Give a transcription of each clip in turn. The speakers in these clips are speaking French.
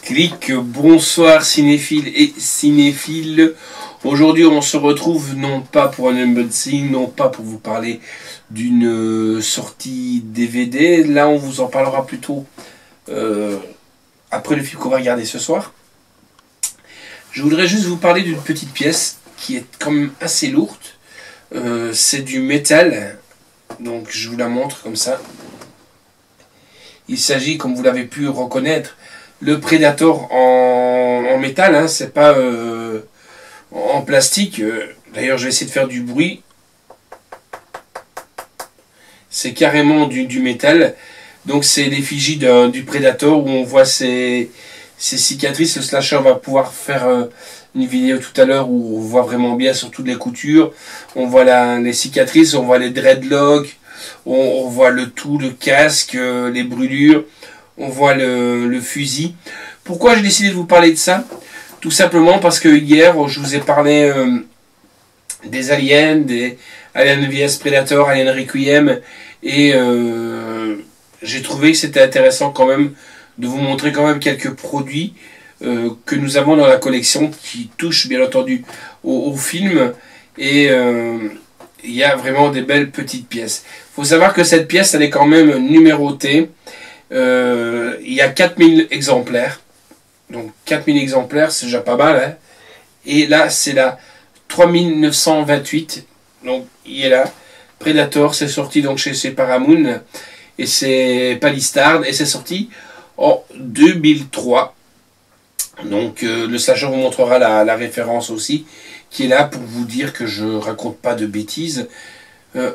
Clic, bonsoir cinéphiles et cinéphiles. Aujourd'hui on se retrouve non pas pour un unboxing, non pas pour vous parler d'une sortie DVD. Là on vous en parlera plutôt après le film qu'on va regarder ce soir. Je voudrais juste vous parler d'une petite pièce qui est quand même assez lourde. C'est du métal, donc je vous la montre comme ça. Il s'agit, comme vous l'avez pu reconnaître, le Predator en métal, hein, c'est pas en plastique. D'ailleurs, je vais essayer de faire du bruit. C'est carrément du métal. Donc, c'est l'effigie du Predator où on voit ses cicatrices. Le slasher va pouvoir faire une vidéo tout à l'heure où on voit vraiment bien sur toutes les coutures. On voit les cicatrices, on voit les dreadlocks, on voit le casque, les brûlures. On voit le fusil. Pourquoi j'ai décidé de vous parler de ça? Tout simplement parce que hier, je vous ai parlé des aliens, des Alien vs Predator, Alien Requiem, et j'ai trouvé que c'était intéressant quand même de vous montrer quand même quelques produits que nous avons dans la collection qui touchent bien entendu au film, et il y a vraiment des belles petites pièces. Il faut savoir que cette pièce, elle est quand même numérotée. Il y a 4000 exemplaires. Donc 4000 exemplaires, c'est déjà pas mal. Hein. Et là, c'est la 3928. Donc il est là. Predator, c'est sorti donc chez Paramount. Et c'est Palistard. Et c'est sorti en 2003. Donc le slasher vous montrera la référence aussi. Qui est là pour vous dire que je raconte pas de bêtises.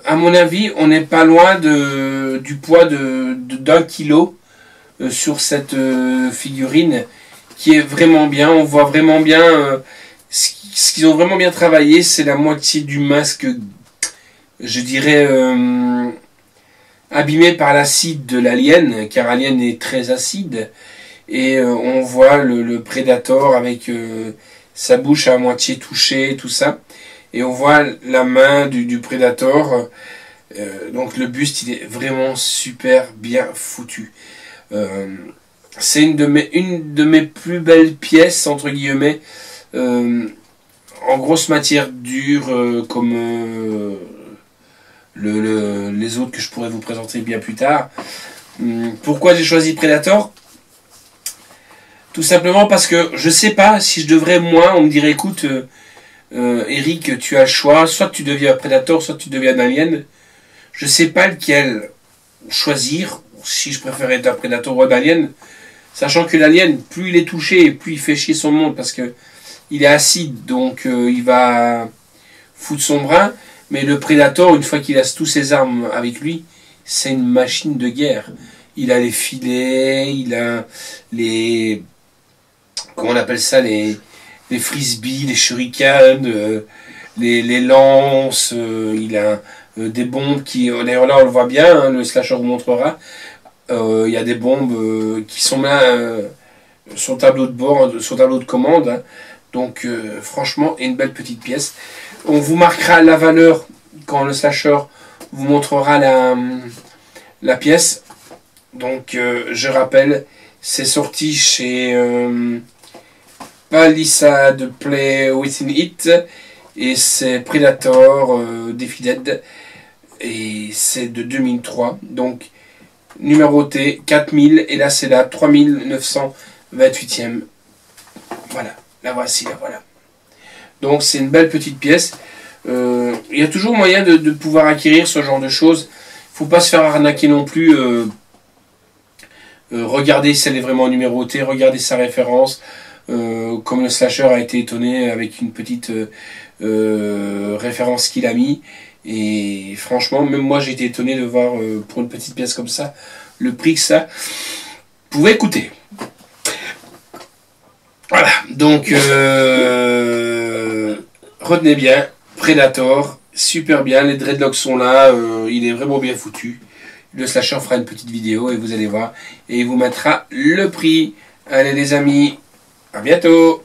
À mon avis, on n'est pas loin du poids d'1 kilo sur cette figurine qui est vraiment bien. On voit vraiment bien ce qu'ils ont vraiment bien travaillé, c'est la moitié du masque, je dirais, abîmé par l'acide de l'alien, car Alien est très acide. Et on voit le Predator avec sa bouche à moitié touchée, tout ça. Et on voit la main du Predator. Donc le buste, il est vraiment super bien foutu. C'est une de mes plus belles pièces, entre guillemets, en grosse matière dure, comme les autres que je pourrais vous présenter bien plus tard. Pourquoi j'ai choisi Predator? Tout simplement parce que je sais pas si je devrais, moi, on me dirait, écoute... Eric, tu as le choix, soit tu deviens un Predator, soit tu deviens un Alien. Je sais pas lequel choisir, si je préfère être un Predator ou un Alien, sachant que l'Alien, plus il est touché, plus il fait chier son monde, parce que il est acide, donc il va foutre son brin. Mais le Predator, une fois qu'il a tous ses armes avec lui, c'est une machine de guerre. Il a les filets, il a les... comment on appelle ça, les frisbees, les shurikens, les lances, il a des bombes qui... D'ailleurs là on le voit bien, hein, le slasher vous montrera. Il y a des bombes qui sont là sur le tableau de bord, sur le tableau de commande. Hein. Donc franchement, une belle petite pièce. On vous marquera la valeur quand le slasher vous montrera la pièce. Donc je rappelle, c'est sorti chez... Palisade Play Within It, et c'est Predator Defeated, et c'est de 2003, donc numéroté 4000, et là c'est la 3928e. Voilà, la voici, la voilà. Donc c'est une belle petite pièce. Il y a toujours moyen de pouvoir acquérir ce genre de choses. Il ne faut pas se faire arnaquer non plus. Regardez si elle est vraiment numérotée, regardez sa référence. Comme le slasher a été étonné avec une petite référence qu'il a mis, et franchement même moi j'ai été étonné de voir pour une petite pièce comme ça le prix que ça pouvait coûter. Voilà, donc retenez bien, Predator, super bien, les dreadlocks sont là, il est vraiment bien foutu. Le slasher fera une petite vidéo et vous allez voir, et il vous mettra le prix. Allez les amis, à bientôt.